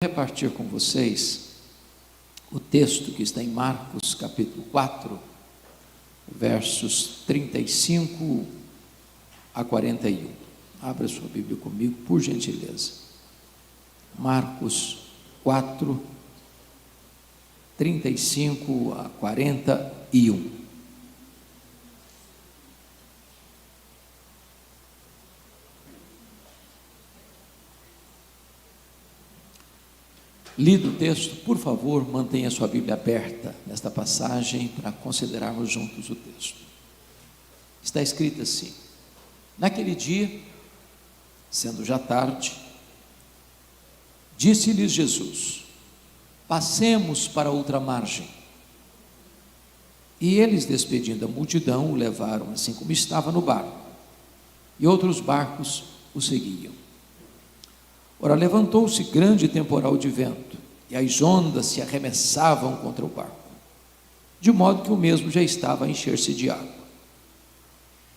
repartir com vocês o texto que está em Marcos capítulo 4, versos 35 a 41. Abra sua Bíblia comigo, por gentileza. Marcos 4, 35 a 41. Lido o texto, por favor, mantenha sua Bíblia aberta nesta passagem para considerarmos juntos o texto. Está escrito assim: naquele dia, sendo já tarde, disse-lhes Jesus: passemos para outra margem. E eles, despedindo a multidão, o levaram assim como estava no barco, e outros barcos o seguiam. Ora, levantou-se grande temporal de vento, e as ondas se arremessavam contra o barco, de modo que o mesmo já estava a encher-se de água.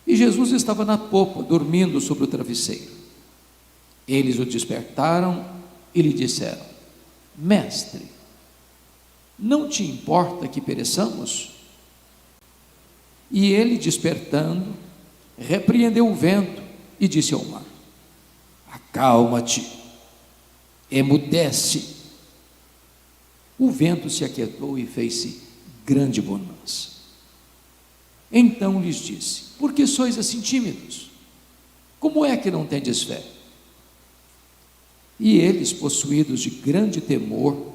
E Jesus estava na popa, dormindo sobre o travesseiro. Eles o despertaram e lhe disseram: Mestre, não te importa que pereçamos? E ele, despertando, repreendeu o vento e disse ao mar: acalma-te, emudece. O vento se aquietou e fez-se grande bonança. Então lhes disse: por que sois assim tímidos? Como é que não tendes fé? E eles, possuídos de grande temor,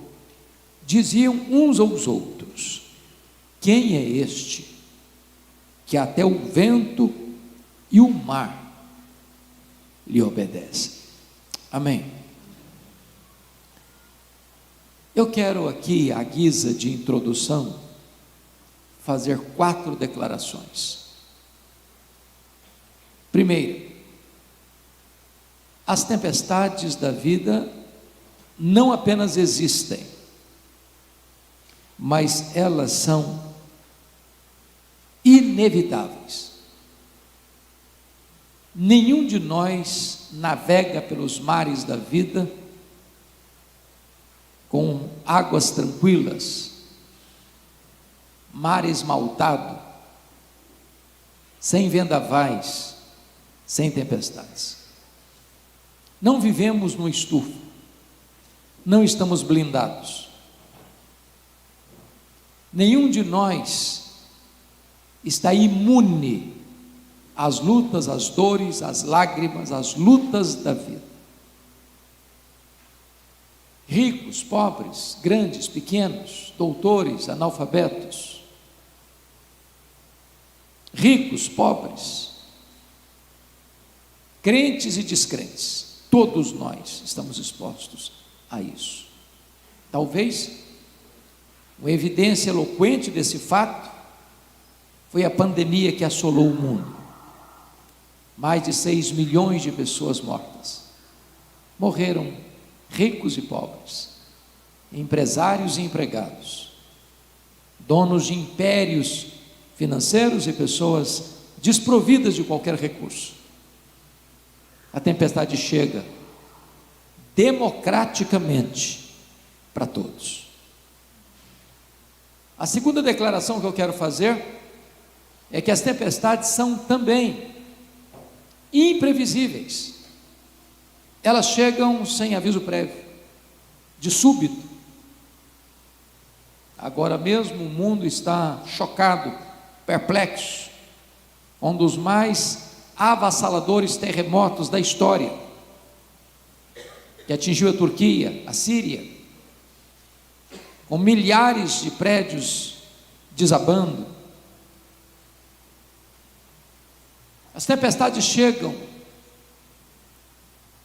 diziam uns aos outros: quem é este, que até o vento e o mar lhe obedecem? Amém. Eu quero aqui, à guisa de introdução, fazer 4 declarações. Primeiro, as tempestades da vida não apenas existem, mas elas são inevitáveis. Nenhum de nós navega pelos mares da vida com águas tranquilas, mar esmaltado, sem vendavais, sem tempestades. Não vivemos no estufo, não estamos blindados. Nenhum de nós está imune às lutas, às dores, às lágrimas, às lutas da vida. Ricos, pobres, grandes, pequenos, doutores, analfabetos, ricos, pobres, crentes e descrentes, todos nós estamos expostos a isso. Talvez uma evidência eloquente desse fato foi a pandemia que assolou o mundo. Mais de 6 milhões de pessoas mortas. Morreram ricos e pobres, empresários e empregados, donos de impérios financeiros e pessoas desprovidas de qualquer recurso. A tempestade chega democraticamente para todos. A segunda declaração que eu quero fazer é que as tempestades são também imprevisíveis. Elas chegam sem aviso prévio, de súbito. Agora mesmo o mundo está chocado, perplexo, um dos mais avassaladores terremotos da história, que atingiu a Turquia, a Síria, com milhares de prédios desabando. As tempestades chegam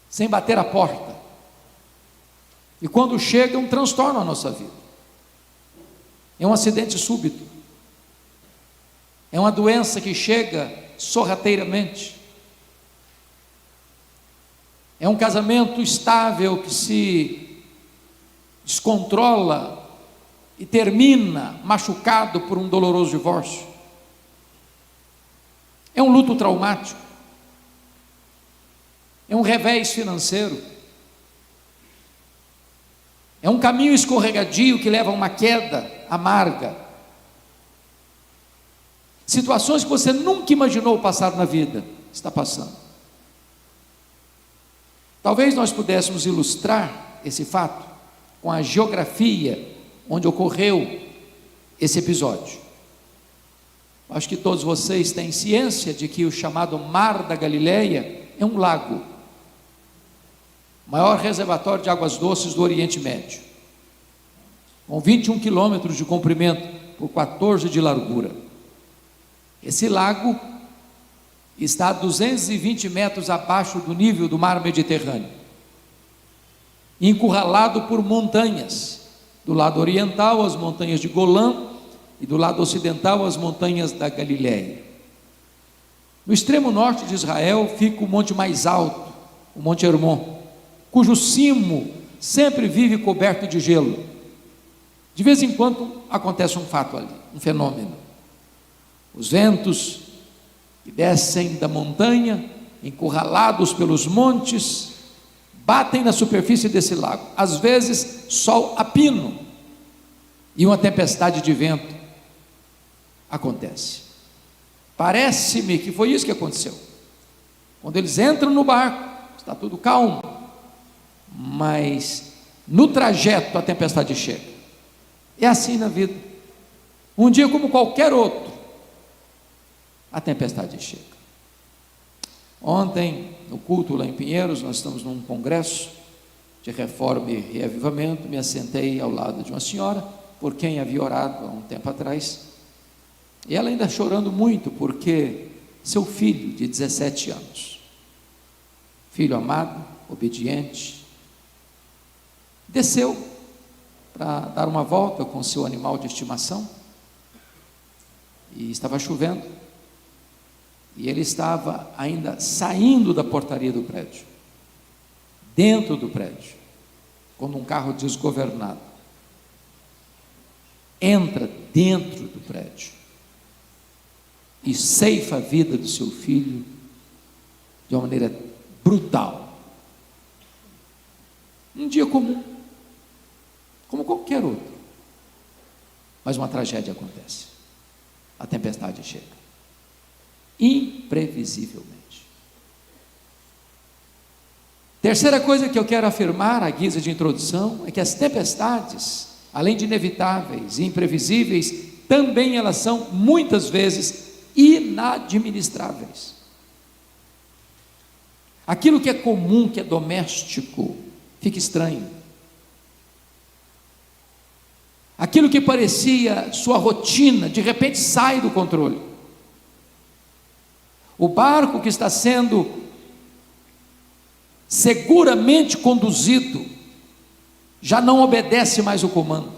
sem bater a porta, e quando chegam, transtornam a nossa vida. É um acidente súbito, é uma doença que chega sorrateiramente, é um casamento estável que se descontrola e termina machucado por um doloroso divórcio, é um luto traumático, é um revés financeiro, É um caminho escorregadio que leva a uma queda amarga. Situações que você nunca imaginou passar na vida, está passando. Talvez nós pudéssemos ilustrar esse fato com a geografia onde ocorreu esse episódio. Acho que todos vocês têm ciência de que o chamado Mar da Galileia é um lago, maior reservatório de águas doces do Oriente Médio, com 21 quilômetros de comprimento por 14 de largura. Esse lago está a 220 metros abaixo do nível do mar Mediterrâneo, encurralado por montanhas, do lado oriental as montanhas de Golã e do lado ocidental as montanhas da Galileia. No extremo norte de Israel fica o monte mais alto, o Monte Hermon, cujo cimo sempre vive coberto de gelo. De vez em quando acontece um fato ali, um fenômeno. Os ventos que descem da montanha, encurralados pelos montes, batem na superfície desse lago. Às vezes, sol a pino e uma tempestade de vento acontece. Parece-me que foi isso que aconteceu. Quando eles entram no barco, está tudo calmo, mas no trajeto a tempestade chega. É assim na vida. Um dia como qualquer outro, a tempestade chega. Ontem, no culto lá em Pinheiros, nós estamos num congresso de reforma e reavivamento. Me assentei ao lado de uma senhora, por quem havia orado há um tempo atrás, e ela ainda chorando muito, porque seu filho de 17 anos, filho amado, obediente, desceu para dar uma volta com seu animal de estimação, e estava chovendo, e ele estava ainda saindo da portaria do prédio, dentro do prédio, quando um carro desgovernado entra dentro do prédio e ceifa a vida do seu filho de uma maneira brutal. Um dia comum, como qualquer outro, mas uma tragédia acontece. A tempestade chega, imprevisivelmente. Terceira coisa que eu quero afirmar à guisa de introdução é que as tempestades, além de inevitáveis e imprevisíveis, também elas são muitas vezes inadministráveis. Aquilo que é comum, que é doméstico, fica estranho. Aquilo que parecia sua rotina, de repente sai do controle. O barco que está sendo seguramente conduzido já não obedece mais o comando.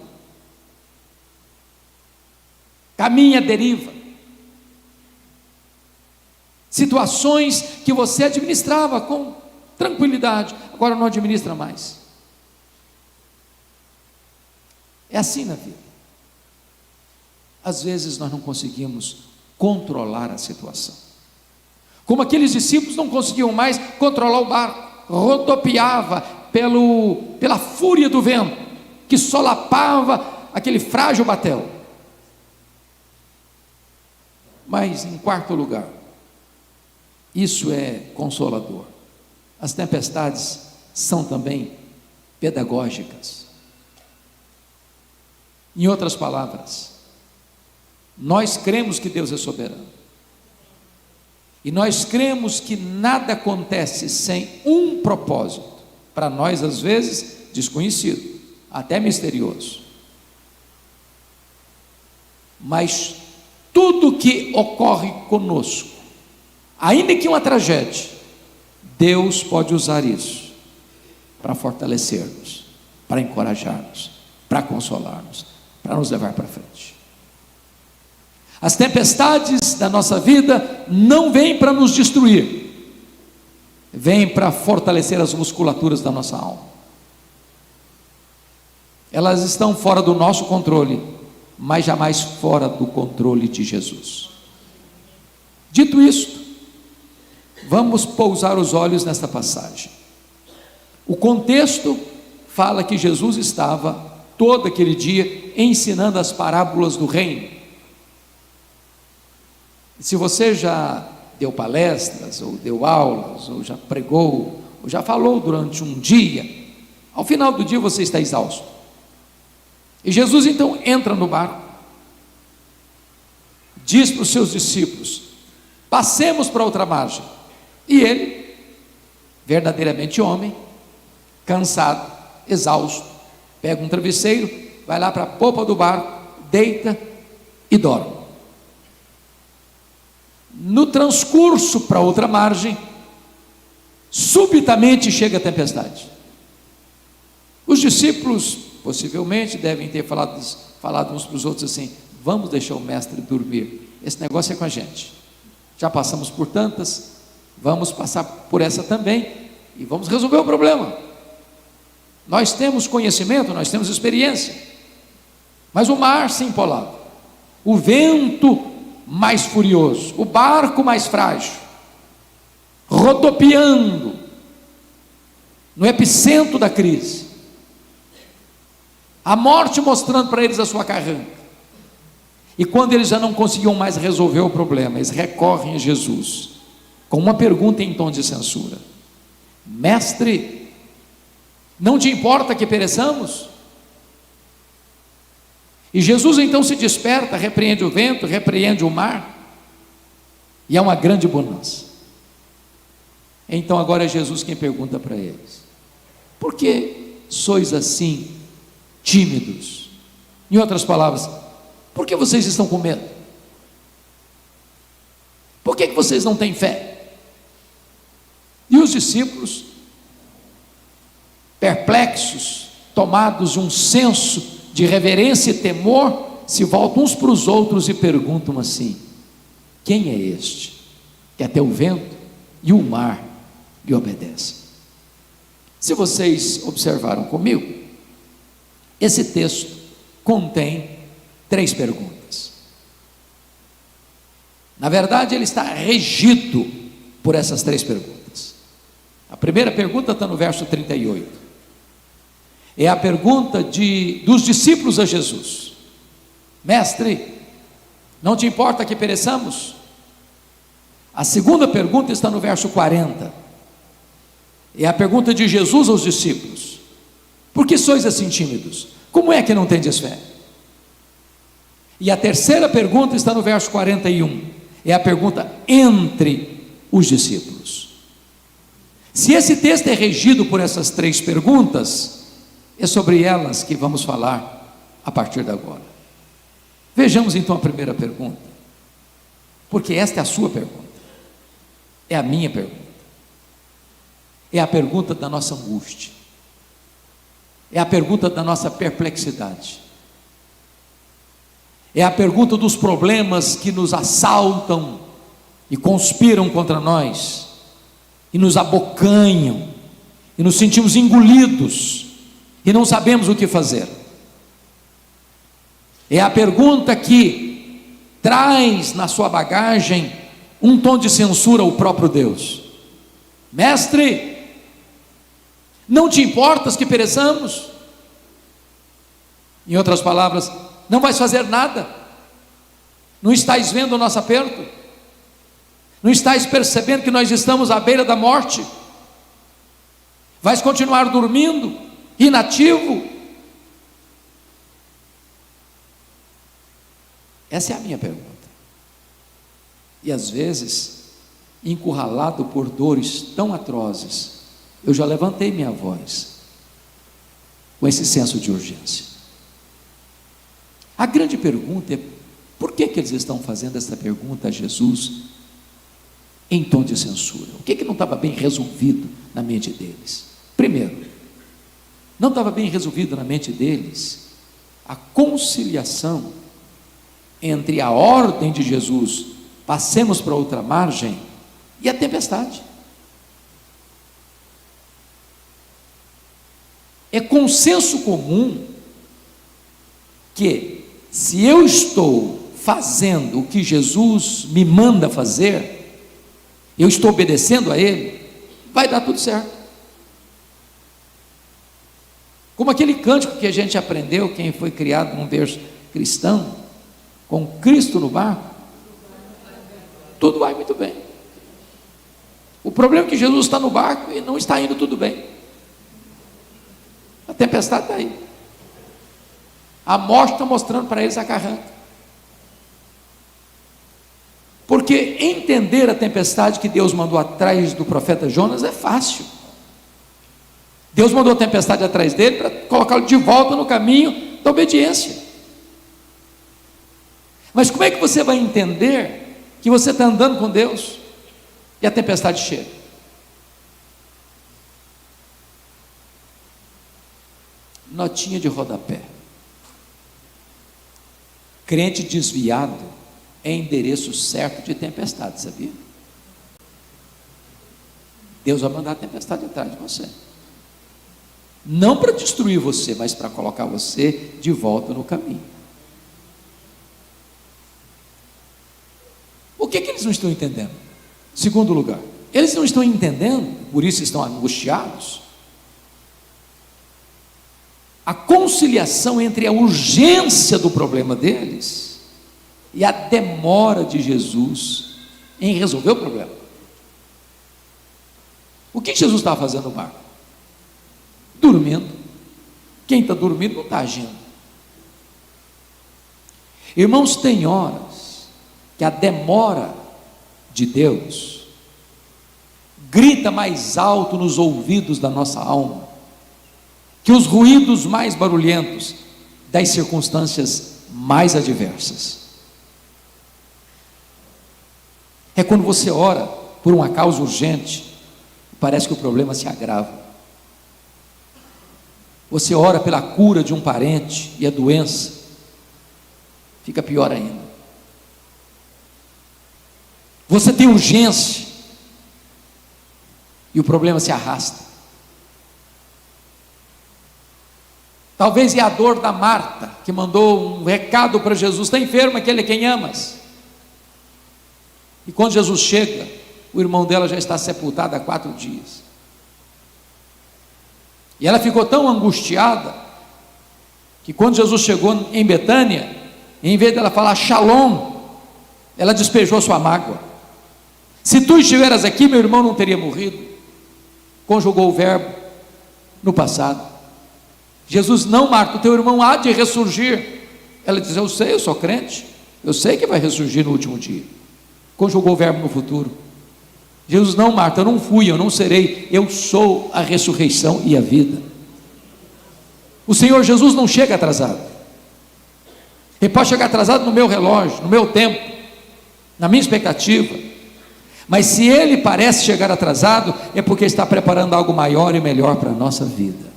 Caminha à deriva. Situações que você administrava com tranquilidade, agora não administra mais. É assim na vida. Às vezes nós não conseguimos controlar a situação. Como aqueles discípulos não conseguiam mais controlar o barco, rodopiava pela fúria do vento, que solapava aquele frágil batel. Mas, em quarto lugar, isso é consolador. As tempestades são também pedagógicas. Em outras palavras, nós cremos que Deus é soberano. E nós cremos que nada acontece sem um propósito, para nós às vezes desconhecido, até misterioso. Mas tudo que ocorre conosco, ainda que uma tragédia, Deus pode usar isso para fortalecer-nos, para encorajar-nos, para consolar-nos, para nos levar para frente. As tempestades da nossa vida não vêm para nos destruir, vêm para fortalecer as musculaturas da nossa alma. Elas estão fora do nosso controle, mas jamais fora do controle de Jesus. Dito isto, vamos pousar os olhos nesta passagem. O contexto fala que Jesus estava todo aquele dia ensinando as parábolas do reino. Se você já deu palestras, ou deu aulas, ou já pregou, ou já falou durante um dia, ao final do dia você está exausto. E Jesus então entra no barco, diz para os seus discípulos: passemos para outra margem. E ele, verdadeiramente homem, cansado, exausto, pega um travesseiro, vai lá para a popa do barco, deita e dorme. No transcurso para outra margem, subitamente chega a tempestade. Os discípulos possivelmente devem ter falado uns para os outros assim: vamos deixar o mestre dormir, esse negócio é com a gente, já passamos por tantas, vamos passar por essa também e vamos resolver o problema. Nós temos conhecimento, nós temos experiência, mas o mar se empolava, o vento mais furioso, o barco mais frágil, rodopiando no epicentro da crise, a morte mostrando para eles a sua carranca. E quando eles já não conseguiam mais resolver o problema, eles recorrem a Jesus com uma pergunta em tom de censura: mestre, não te importa que pereçamos? E Jesus então se desperta, repreende o vento, repreende o mar, e há uma grande bonança. Então agora é Jesus quem pergunta para eles: por que sois assim tímidos? Em outras palavras, por que vocês estão com medo? Por que vocês não têm fé? E os discípulos, perplexos, tomados de um senso de reverência e temor, se voltam uns para os outros e perguntam assim: quem é este que até o vento e o mar lhe obedecem? Se vocês observaram comigo, esse texto contém 3 perguntas. Na verdade, ele está regido por essas 3 perguntas. A primeira pergunta está no verso 38. É a pergunta dos discípulos a Jesus: mestre, não te importa que pereçamos? A segunda pergunta está no verso 40. É a pergunta de Jesus aos discípulos: por que sois assim tímidos? Como é que não tendes fé? E a terceira pergunta está no verso 41. É a pergunta entre os discípulos. Se esse texto é regido por essas 3 perguntas, é sobre elas que vamos falar a partir de agora. Vejamos então a primeira pergunta, porque esta é a sua pergunta, é a minha pergunta, é a pergunta da nossa angústia, é a pergunta da nossa perplexidade, é a pergunta dos problemas que nos assaltam e conspiram contra nós, e nos abocanham, e nos sentimos engolidos, e não sabemos o que fazer. É a pergunta que traz na sua bagagem um tom de censura ao próprio Deus: mestre, não te importas que pereçamos? Em outras palavras, não vais fazer nada? Não estais vendo o nosso aperto? Não estais percebendo que nós estamos à beira da morte? Vais continuar dormindo, inativo? Essa é a minha pergunta. E às vezes, encurralado por dores tão atrozes, eu já levantei minha voz com esse senso de urgência. A grande pergunta é: por que eles estão fazendo essa pergunta a Jesus em tom de censura? O que não estava bem resolvido na mente deles? Primeiro, não estava bem resolvido na mente deles a conciliação entre a ordem de Jesus: passemos para outra margem, e a tempestade. É consenso comum que, se eu estou fazendo o que Jesus me manda fazer, eu estou obedecendo a Ele, vai dar tudo certo. Como aquele cântico que a gente aprendeu, quem foi criado num berço cristão, com Cristo no barco, tudo vai muito bem. O problema é que Jesus está no barco e não está indo tudo bem. A tempestade está aí. A morte está mostrando para eles a carranca. Porque entender a tempestade que Deus mandou atrás do profeta Jonas é fácil. Deus mandou a tempestade atrás dele para colocá-lo de volta no caminho da obediência. Mas como é que você vai entender que você está andando com Deus e a tempestade chega? Notinha de rodapé. Crente desviado é endereço certo de tempestade, sabia? Deus vai mandar a tempestade atrás de você. Não para destruir você, mas para colocar você de volta no caminho. O que eles não estão entendendo? Segundo lugar, eles não estão entendendo, por isso estão angustiados, a conciliação entre a urgência do problema deles e a demora de Jesus em resolver o problema. O que Jesus estava fazendo no barco? Dormindo. Quem está dormindo não está agindo. Irmãos, tem horas que a demora de Deus grita mais alto nos ouvidos da nossa alma que os ruídos mais barulhentos das circunstâncias mais adversas. É quando você ora por uma causa urgente, parece que o problema se agrava. Você ora pela cura de um parente e a doença fica pior ainda. Você tem urgência e o problema se arrasta. Talvez é a dor da Marta, que mandou um recado para Jesus: está enfermo aquele a quem amas. E quando Jesus chega, o irmão dela já está sepultado há 4 dias. E ela ficou tão angustiada, que quando Jesus chegou em Betânia, em vez dela falar Shalom, ela despejou sua mágoa. Se tu estiveras aqui, meu irmão não teria morrido. Conjugou o verbo no passado. Jesus: não, Marta, o teu irmão há de ressurgir. Ela diz: eu sei, eu sou crente, eu sei que vai ressurgir no último dia. Conjugou o verbo no futuro. Jesus: não, Marta, eu não fui, eu não serei, eu sou a ressurreição e a vida. O Senhor Jesus não chega atrasado. Ele pode chegar atrasado no meu relógio, no meu tempo, na minha expectativa, mas se Ele parece chegar atrasado, é porque está preparando algo maior e melhor para a nossa vida.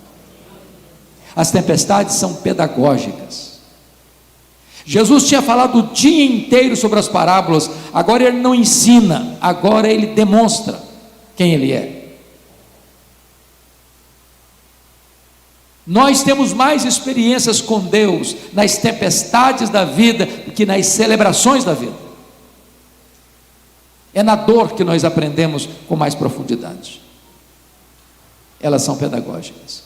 As tempestades são pedagógicas. Jesus tinha falado o dia inteiro sobre as parábolas, agora Ele não ensina, agora Ele demonstra quem Ele é. Nós temos mais experiências com Deus nas tempestades da vida do que nas celebrações da vida. É na dor que nós aprendemos com mais profundidade. Elas são pedagógicas.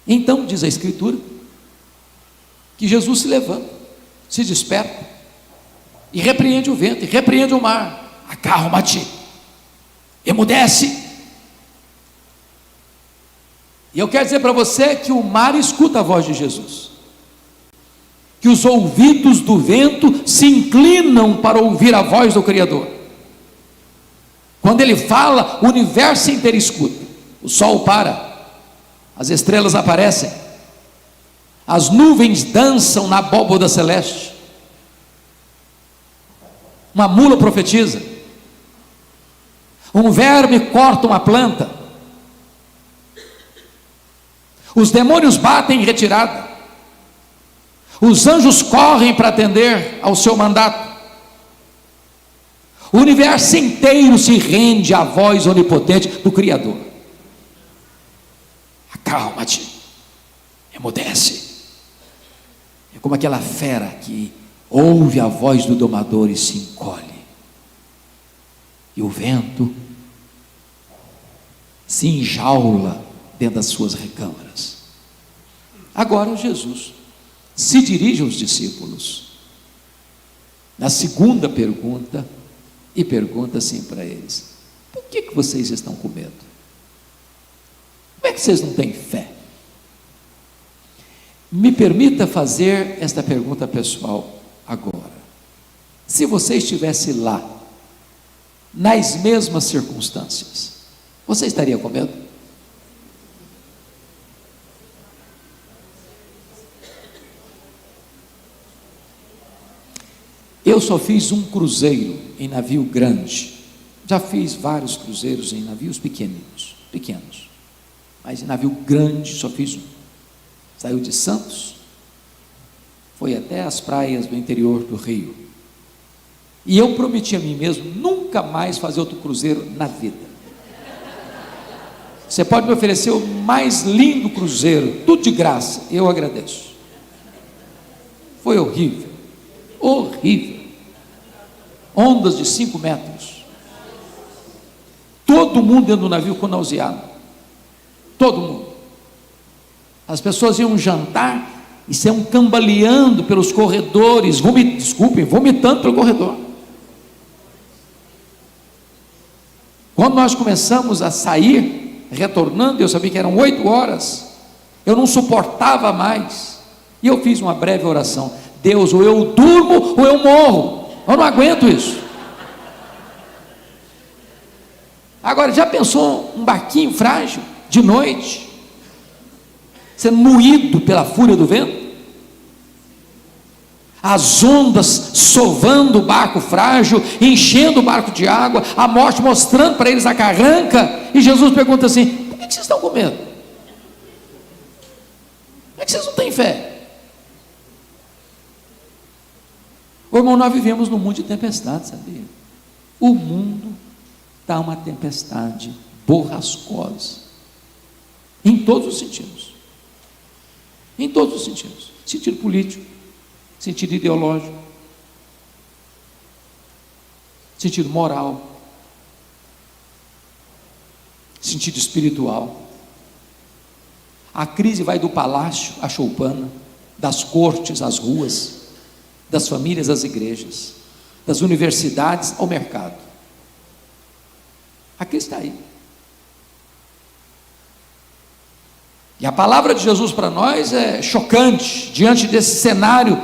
Então, diz a Escritura, que Jesus se levanta, se desperta, e repreende o vento, e repreende o mar: acalma-te, emudece. E eu quero dizer para você que o mar escuta a voz de Jesus, que os ouvidos do vento se inclinam para ouvir a voz do Criador. Quando Ele fala, o universo inteiro escuta. O sol para, as estrelas aparecem, as nuvens dançam na abóbada celeste, uma mula profetiza, um verme corta uma planta, os demônios batem em retirada, os anjos correm para atender ao seu mandato, o universo inteiro se rende à voz onipotente do Criador. Acalma-te, emudece. É como aquela fera que ouve a voz do domador e se encolhe. E o vento se enjaula dentro das suas recâmaras. Agora Jesus se dirige aos discípulos, na segunda pergunta, e pergunta assim para eles: por que vocês estão com medo? Como é que vocês não têm fé? Me permita fazer esta pergunta pessoal agora. Se você estivesse lá, nas mesmas circunstâncias, você estaria com medo? Eu só fiz um cruzeiro em navio grande. Já fiz vários cruzeiros em navios pequenos, mas em navio grande só fiz um. Saiu de Santos, foi até as praias do interior do Rio. E eu prometi a mim mesmo nunca mais fazer outro cruzeiro na vida. Você pode me oferecer o mais lindo cruzeiro, tudo de graça, eu agradeço. Foi horrível, horrível. Ondas de 5 metros. Todo mundo dentro do navio com nauseado. Todo mundo. As pessoas iam jantar e saiam cambaleando pelos corredores, vomitando pelo corredor. Quando nós começamos a sair, retornando, eu sabia que eram 8 horas, eu não suportava mais, e eu fiz uma breve oração: Deus, ou eu durmo ou eu morro, eu não aguento isso. Agora, já pensou um barquinho frágil, de noite, sendo moído pela fúria do vento? As ondas sovando o barco frágil, enchendo o barco de água, a morte mostrando para eles a carranca, e Jesus pergunta assim: por que vocês estão com medo? Por que vocês não têm fé? Ô irmão, nós vivemos num mundo de tempestade, sabia? O mundo está uma tempestade borrascosa, em todos os sentidos. Em todos os sentidos. Sentido político, sentido ideológico, sentido moral, sentido espiritual. A crise vai do palácio à choupana, das cortes às ruas, das famílias às igrejas, das universidades ao mercado. A crise está aí. E a palavra de Jesus para nós é chocante, diante desse cenário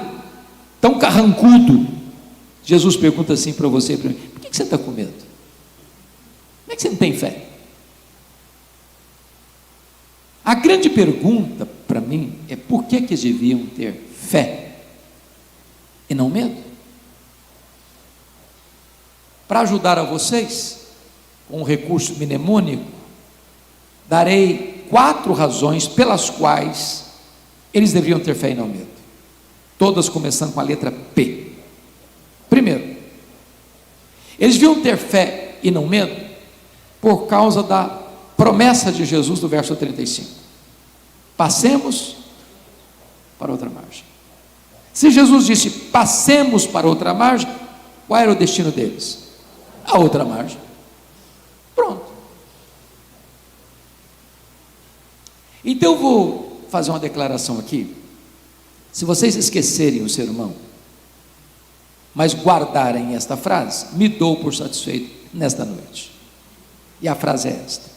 tão carrancudo. Jesus pergunta assim para você e para mim: por que você está com medo? Como é que você não tem fé? A grande pergunta para mim é: por que eles deviam ter fé e não medo? Para ajudar a vocês, com um recurso mnemônico, darei 4 razões pelas quais eles deveriam ter fé e não medo, todas começando com a letra P. Primeiro, eles deviam ter fé e não medo por causa da promessa de Jesus do verso 35: passemos para outra margem. Se Jesus disse passemos para outra margem, qual era o destino deles? A outra margem. Pronto. Então eu vou fazer uma declaração aqui. Se vocês esquecerem o sermão, mas guardarem esta frase, me dou por satisfeito nesta noite. E a frase é esta: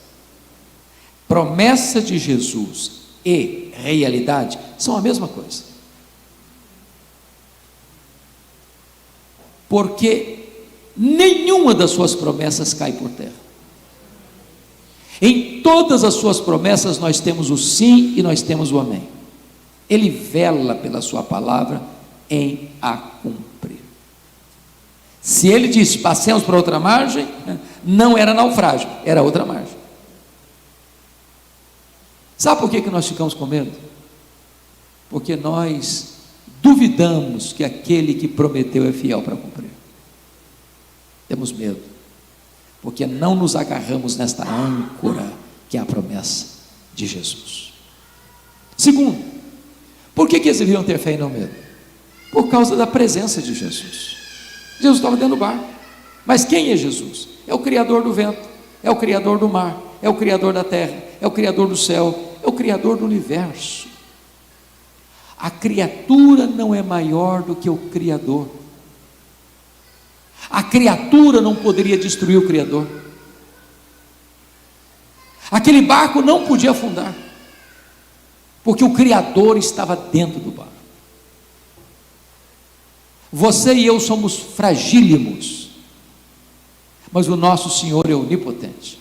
promessa de Jesus e realidade são a mesma coisa. Porque nenhuma das suas promessas cai por terra. Em todas as suas promessas nós temos o sim e nós temos o amém. Ele vela pela sua palavra em a cumprir. Se ele disse passemos para outra margem, não era naufrágio, era outra margem. Sabe por que nós ficamos com medo? Porque nós duvidamos que aquele que prometeu é fiel para cumprir. Temos medo, porque não nos agarramos nesta âncora que é a promessa de Jesus. Segundo, por que eles deviam ter fé e não medo? Por causa da presença de Jesus. Jesus estava dentro do barco, mas quem é Jesus? É o Criador do vento, é o Criador do mar, é o Criador da terra, é o Criador do céu, é o Criador do universo. A criatura não é maior do que o Criador. A criatura não poderia destruir o Criador. Aquele barco não podia afundar, porque o Criador estava dentro do barco. Você e eu somos fragílimos, mas o nosso Senhor é onipotente.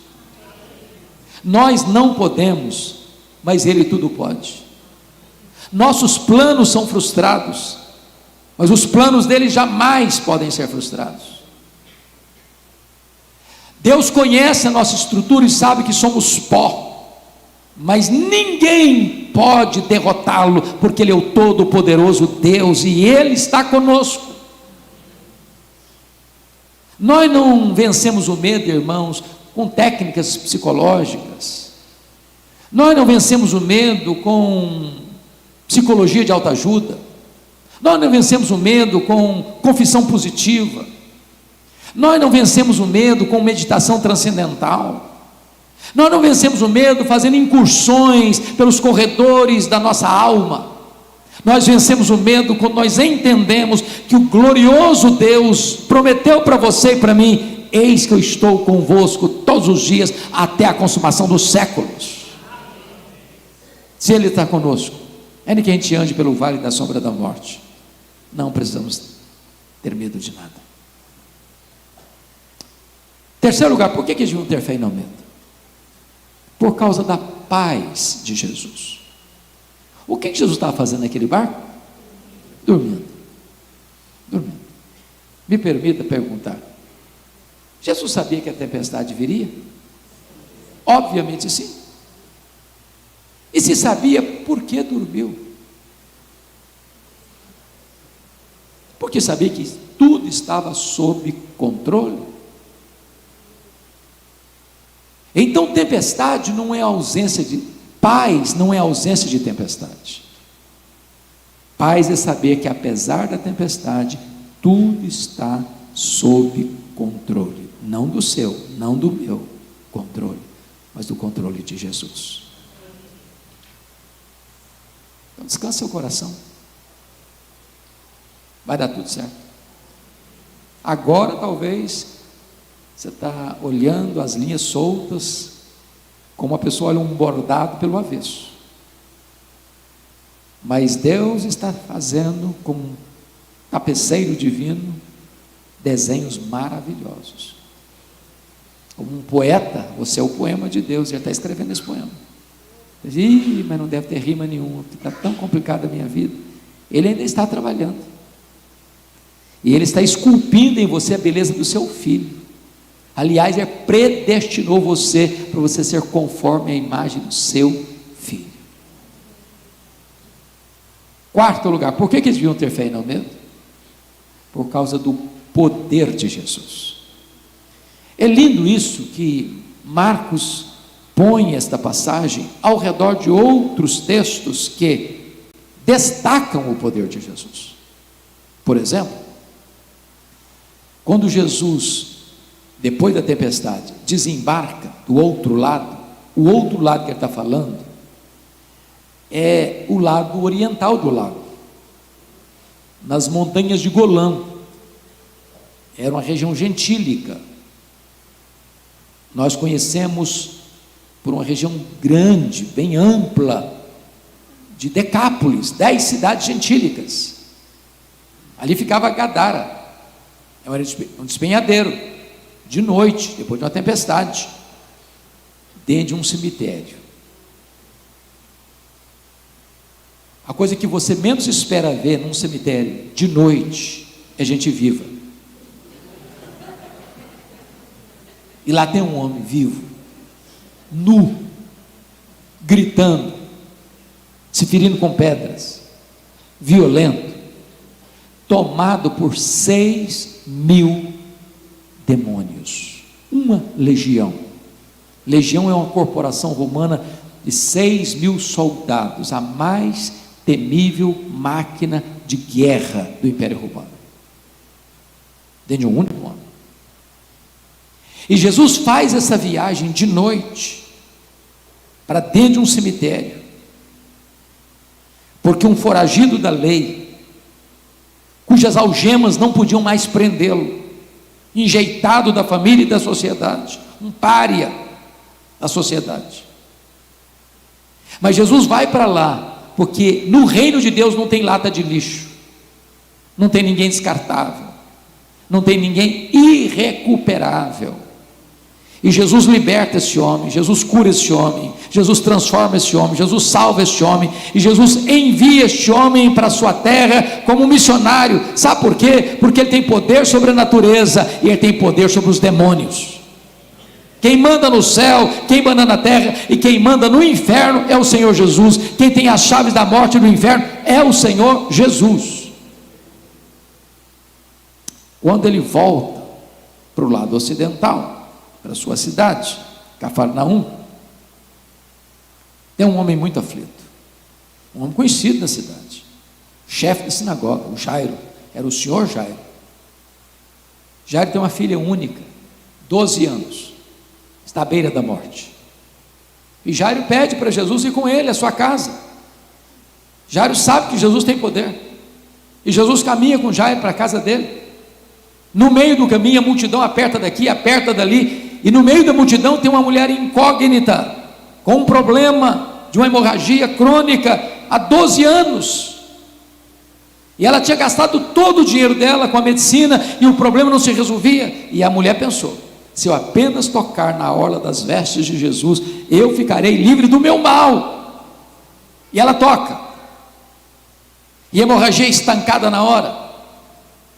Nós não podemos, mas Ele tudo pode. Nossos planos são frustrados, mas os planos dele jamais podem ser frustrados. Deus conhece a nossa estrutura e sabe que somos pó, mas ninguém pode derrotá-lo, porque Ele é o Todo-Poderoso Deus e Ele está conosco. Nós não vencemos o medo, irmãos, com técnicas psicológicas. Nós não vencemos o medo com psicologia de autoajuda. Nós não vencemos o medo com confissão positiva. Nós não vencemos o medo com meditação transcendental. Nós não vencemos o medo fazendo incursões pelos corredores da nossa alma. Nós vencemos o medo quando nós entendemos que o glorioso Deus prometeu para você e para mim: eis que eu estou convosco todos os dias até a consumação dos séculos. Se Ele está conosco, ainda que a gente ande pelo vale da sombra da morte, não precisamos ter medo de nada. Terceiro lugar, por que eles deviam ter fé e não medo? Por causa da paz de Jesus. O que Jesus estava fazendo naquele barco? Dormindo. Me permita perguntar: Jesus sabia que a tempestade viria? Obviamente sim. E se sabia, por que dormiu? Porque sabia que tudo estava sob controle. Então tempestade não é ausência de paz, não é ausência de tempestade. Paz é saber que apesar da tempestade, tudo está sob controle, não do seu, não do meu controle, mas do controle de Jesus. Então descansa seu coração, vai dar tudo certo. Agora talvez você está olhando as linhas soltas, como uma pessoa olha um bordado pelo avesso, mas Deus está fazendo com um tapeceiro divino desenhos maravilhosos. Como um poeta, você é o poema de Deus, ele está escrevendo esse poema. Ih, mas não deve ter rima nenhuma, porque está tão complicada a minha vida. Ele ainda está trabalhando, e Ele está esculpindo em você a beleza do seu filho. Aliás, Ele predestinou você para você ser conforme a imagem do seu filho. Quarto lugar, por que eles deviam ter fé e não medo? Por causa do poder de Jesus. É lindo isso, que Marcos põe esta passagem ao redor de outros textos que destacam o poder de Jesus. Por exemplo, quando Jesus, depois da tempestade, desembarca do outro lado, o outro lado que ele está falando é o lado oriental do lago, nas montanhas de Golã. Era uma região gentílica. Nós conhecemos por uma região grande, bem ampla, de Decápolis, 10 cidades gentílicas. Ali ficava Gadara, era um despenhadeiro, de noite, depois de uma tempestade, dentro de um cemitério. A coisa que você menos espera ver num cemitério de noite é gente viva. E lá tem um homem vivo, nu, gritando, se ferindo com pedras, violento, tomado por 6.000 demônios, uma legião. Legião é uma corporação romana de 6.000 soldados, a mais temível máquina de guerra do Império Romano, dentro de um único homem. E Jesus faz essa viagem de noite, para dentro de um cemitério, porque um foragido da lei, cujas algemas não podiam mais prendê-lo, enjeitado da família e da sociedade, um pária da sociedade. Mas Jesus vai para lá, porque no reino de Deus não tem lata de lixo, não tem ninguém descartável, não tem ninguém irrecuperável. E Jesus liberta esse homem, Jesus cura esse homem, Jesus transforma esse homem, Jesus salva esse homem, e Jesus envia este homem para a sua terra como missionário. Sabe por quê? Porque ele tem poder sobre a natureza e ele tem poder sobre os demônios. Quem manda no céu, quem manda na terra e quem manda no inferno é o Senhor Jesus. Quem tem as chaves da morte e do inferno é o Senhor Jesus. Quando ele volta para o lado ocidental, para a sua cidade, Cafarnaum, tem um homem muito aflito, um homem conhecido na cidade, chefe da sinagoga, o Jairo, era o senhor Jairo. Jairo tem uma filha única, 12 anos, está à beira da morte, e Jairo pede para Jesus ir com ele à sua casa. Jairo sabe que Jesus tem poder, e Jesus caminha com Jairo para a casa dele. No meio do caminho a multidão aperta daqui, aperta dali, e no meio da multidão tem uma mulher incógnita, com um problema de uma hemorragia crônica há 12 anos, e ela tinha gastado todo o dinheiro dela com a medicina, e o problema não se resolvia, e a mulher pensou: se eu apenas tocar na orla das vestes de Jesus, eu ficarei livre do meu mal. E ela toca, e a hemorragia é estancada na hora.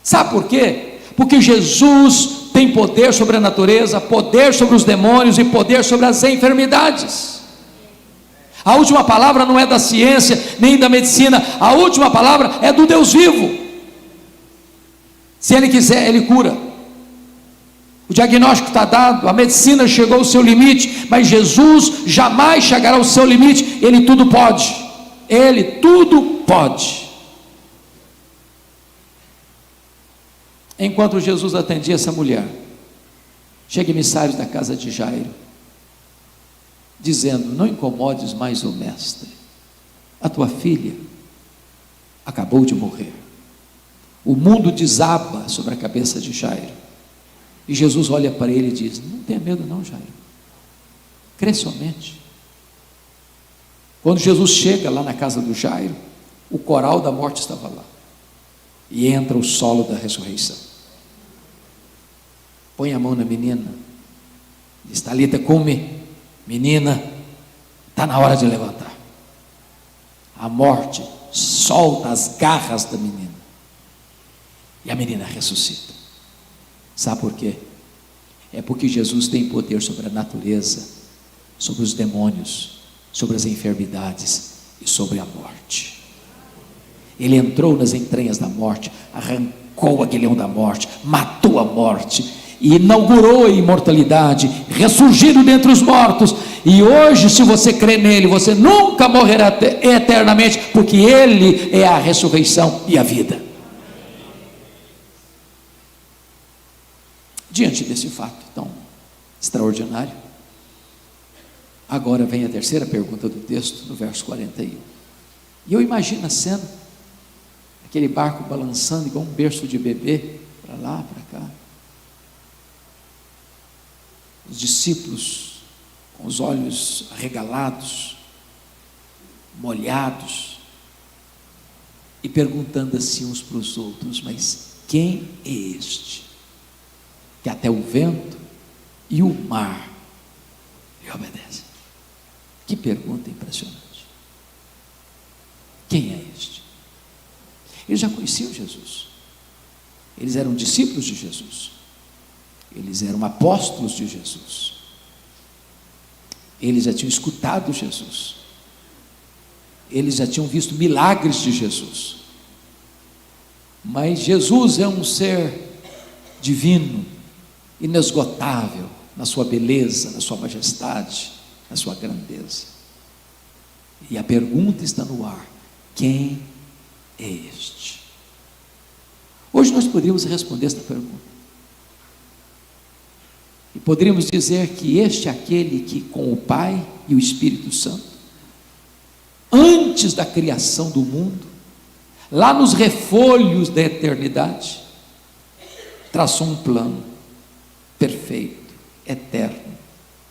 Sabe por quê? Porque Jesus tem poder sobre a natureza, poder sobre os demônios e poder sobre as enfermidades. A última palavra não é da ciência nem da medicina, a última palavra é do Deus vivo. Se Ele quiser, Ele cura. O diagnóstico está dado, a medicina chegou ao seu limite, mas Jesus jamais chegará ao seu limite. Ele tudo pode, Ele tudo pode. Enquanto Jesus atendia essa mulher, chega emissários da casa de Jairo, dizendo: não incomodes mais o mestre, a tua filha acabou de morrer. O mundo desaba sobre a cabeça de Jairo, e Jesus olha para ele e diz: não tenha medo não, Jairo, crê somente. Quando Jesus chega lá na casa do Jairo, o coral da morte estava lá, e entra o solo da ressurreição. Põe a mão na menina, diz: Talita cumi, menina, está na hora de levantar. A morte solta as garras da menina, e a menina ressuscita. Sabe por quê? É porque Jesus tem poder sobre a natureza, sobre os demônios, sobre as enfermidades e sobre a morte. Ele entrou nas entranhas da morte, arrancou o aguilhão da morte, matou a morte, e inaugurou a imortalidade, ressurgindo dentre os mortos. E hoje, se você crê nele, você nunca morrerá eternamente, porque ele é a ressurreição e a vida. Diante desse fato tão extraordinário, agora vem a terceira pergunta do texto, no verso 41. E eu imagino a cena, aquele barco balançando igual um berço de bebê, para lá, para cá, os discípulos com os olhos arregalados, molhados, e perguntando assim uns para os outros: mas quem é este, que até o vento e o mar lhe obedecem? Que pergunta impressionante. Quem é este? Eles já conheciam Jesus, eles eram discípulos de Jesus, eles eram apóstolos de Jesus, eles já tinham escutado Jesus, eles já tinham visto milagres de Jesus. Mas Jesus é um ser divino, inesgotável na sua beleza, na sua majestade, na sua grandeza. E a pergunta está no ar: quem é este? Hoje nós poderíamos responder esta pergunta. E Poderíamos dizer que este é aquele que, com o Pai e o Espírito Santo, antes da criação do mundo, lá nos refolhos da eternidade, traçou um plano perfeito, eterno,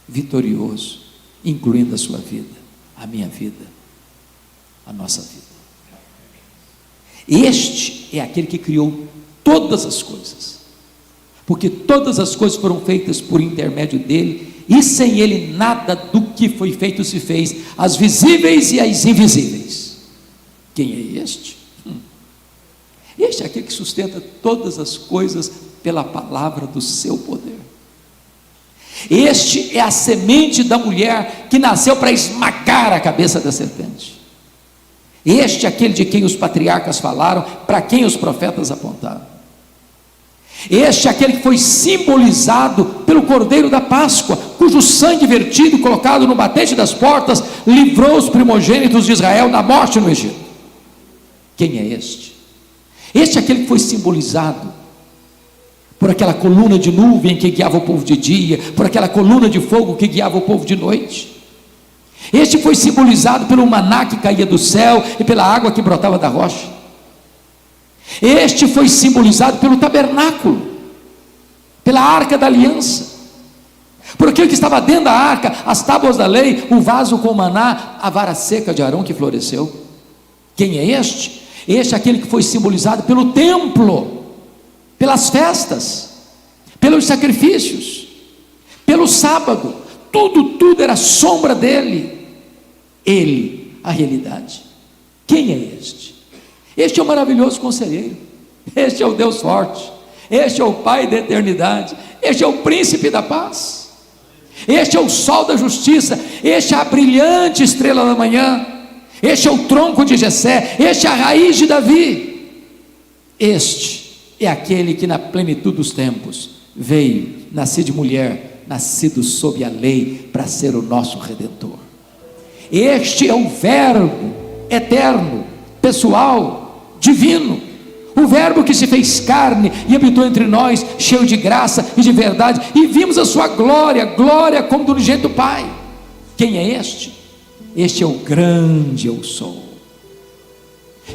vitorioso, incluindo a sua vida, a minha vida, a nossa vida. Este é aquele que criou todas as coisas, porque todas as coisas foram feitas por intermédio dele, e sem ele nada do que foi feito se fez, as visíveis e as invisíveis. Quem é este? Este é aquele que sustenta todas as coisas pela palavra do seu poder. Este é a semente da mulher que nasceu para esmagar a cabeça da serpente. Este é aquele de quem os patriarcas falaram, para quem os profetas apontaram. Este é aquele que foi simbolizado pelo Cordeiro da Páscoa, cujo sangue vertido e colocado no batente das portas livrou os primogênitos de Israel da morte no Egito. Quem é este? Este é aquele que foi simbolizado por aquela coluna de nuvem que guiava o povo de dia, por aquela coluna de fogo que guiava o povo de noite. Este foi simbolizado pelo maná que caía do céu e pela água que brotava da rocha. Este foi simbolizado pelo tabernáculo, pela arca da aliança, por aquilo que estava dentro da arca, as tábuas da lei, o vaso com o maná, a vara seca de Arão que floresceu. Quem é este? Este é aquele que foi simbolizado pelo templo, pelas festas, pelos sacrifícios, pelo sábado, tudo era sombra dele. Ele, a realidade. Quem é este? Este é o maravilhoso conselheiro, este é o Deus forte, este é o Pai da eternidade, este é o príncipe da paz, este é o sol da justiça, este é a brilhante estrela da manhã, este é o tronco de Jessé, este é a raiz de Davi. Este é aquele que na plenitude dos tempos veio, nascido de mulher, nascido sob a lei, para ser o nosso Redentor. Este é o Verbo eterno, pessoal, divino, o Verbo que se fez carne e habitou entre nós, cheio de graça e de verdade, e vimos a sua glória como do unigênito Pai. Quem é este? Este é o grande eu sou,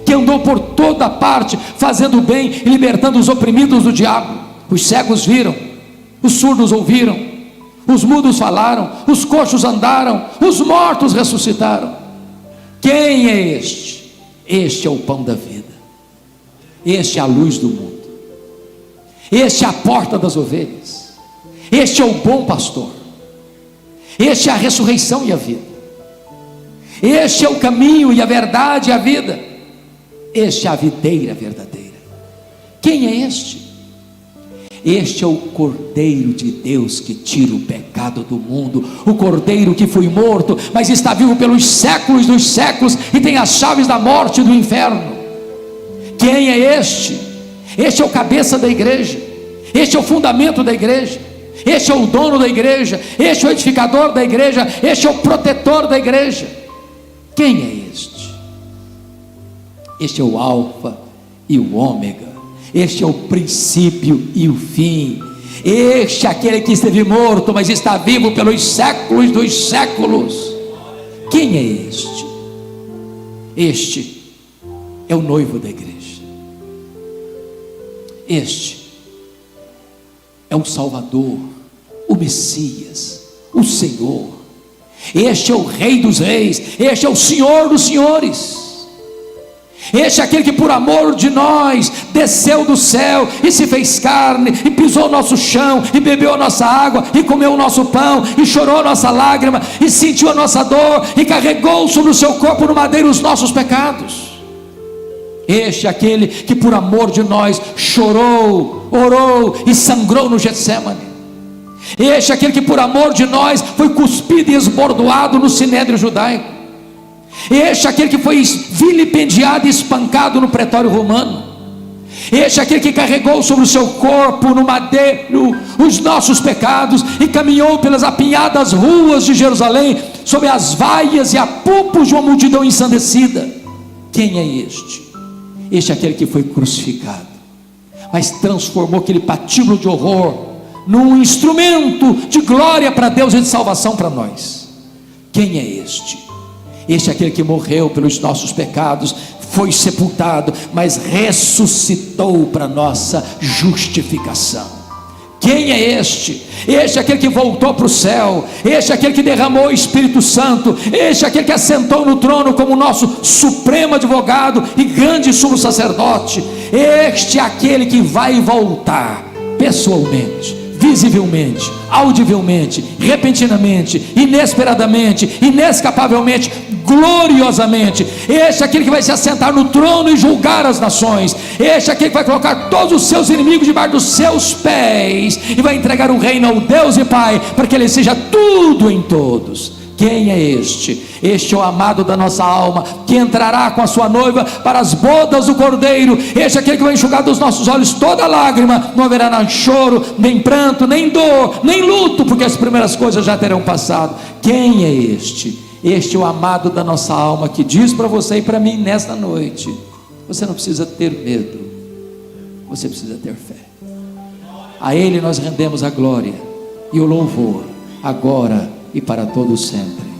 que andou por toda parte, fazendo o bem e libertando os oprimidos do diabo. Os cegos viram, os surdos ouviram, os mudos falaram, os coxos andaram, os mortos ressuscitaram. Quem é este? Este é o pão da vida, este é a luz do mundo, este é a porta das ovelhas, este é o bom pastor, este é a ressurreição e a vida, este é o caminho e a verdade e a vida, este é a videira verdadeira. Quem é este? Este é o Cordeiro de Deus que tira o pecado do mundo, o Cordeiro que foi morto, mas está vivo pelos séculos dos séculos e tem as chaves da morte e do inferno. Quem é este? Este é o cabeça da igreja, este é o fundamento da igreja, este é o dono da igreja, este é o edificador da igreja, este é o protetor da igreja. Quem é este? Este é o Alfa e o Ômega, este é o princípio e o fim, este é aquele que esteve morto, mas está vivo pelos séculos dos séculos. Quem é este? Este é o noivo da igreja, este é o Salvador, o Messias, o Senhor, este é o Rei dos reis, este é o Senhor dos senhores. Este é aquele que por amor de nós desceu do céu e se fez carne, e pisou o nosso chão, e bebeu a nossa água, e comeu o nosso pão, e chorou a nossa lágrima, e sentiu a nossa dor, e carregou sobre o seu corpo no madeiro os nossos pecados. Este é aquele que por amor de nós chorou, orou e sangrou no Getsemane. Este é aquele que por amor de nós foi cuspido e esbordoado no sinédrio judaico. Este é aquele que foi vilipendiado e espancado no pretório romano. Este é aquele que carregou sobre o seu corpo no madeiro os nossos pecados e caminhou pelas apinhadas ruas de Jerusalém, sob as vaias e apupos de uma multidão ensandecida. Quem é este? Este é aquele que foi crucificado, mas transformou aquele patíbulo de horror num instrumento de glória para Deus e de salvação para nós. Quem é este? Este é aquele que morreu pelos nossos pecados, foi sepultado, mas ressuscitou para nossa justificação. Quem é este? Este é aquele que voltou para o céu, este é aquele que derramou o Espírito Santo, este é aquele que assentou no trono como nosso supremo advogado e grande sumo sacerdote. Este é aquele que vai voltar pessoalmente, visivelmente, audivelmente, repentinamente, inesperadamente, inescapavelmente, gloriosamente. Este é aquele que vai se assentar no trono e julgar as nações. Este é aquele que vai colocar todos os seus inimigos debaixo dos seus pés e vai entregar o reino ao Deus e Pai, para que Ele seja tudo em todos. Quem é este? Este é o amado da nossa alma, que entrará com a sua noiva para as bodas do Cordeiro. Este é aquele que vai enxugar dos nossos olhos toda lágrima. Não haverá nem choro, nem pranto, nem dor, nem luto, porque as primeiras coisas já terão passado. Quem é este? Este é o amado da nossa alma, que diz para você e para mim nesta noite: você não precisa ter medo, você precisa ter fé. A Ele nós rendemos a glória e o louvor, agora e para todo sempre.